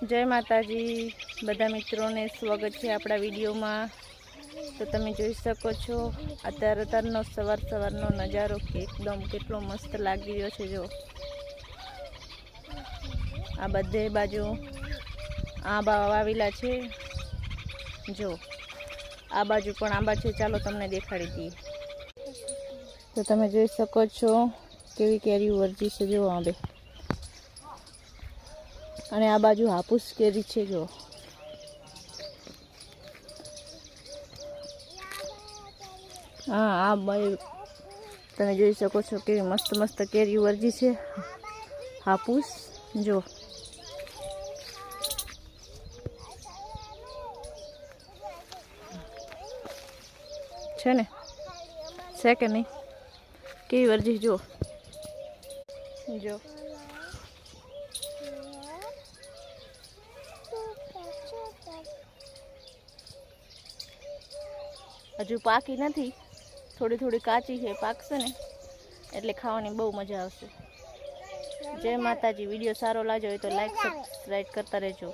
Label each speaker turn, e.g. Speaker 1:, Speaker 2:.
Speaker 1: जय माताजी बधा मित्रों ने स्वागत है अपना वीडियो में। तो तमे जोई सको छो अत्यारनो सवार सवारनो नजारो एकदम केटलो मस्त लागी रह्यो छे। जो आ बधे बाजू आंबा वावेला छे, जो आ बाजू पण आंबा छे। चालो तमने देखाड़ी दीए। तो तमे जोई सको छो केवी केरी वरजी छे। जो आंबे અને આ બાજુ હાપુસ કેરી છે। જો હા આ તમે જોઈ શકો છો કેવી મસ્ત મસ્ત કેરી વરજી છે। હાપુસ જો છે ને, છે કે નહીં કેવી વરજી જો જો हजू पाकी नहीं, थोड़ी थोड़ी काची है। पाकशे ने एटले खावानी बहु मजा आवशे। जय माताजी। वीडियो सारो लाग्यो हो तो लाइक सब्सक्राइब करता रहेजो।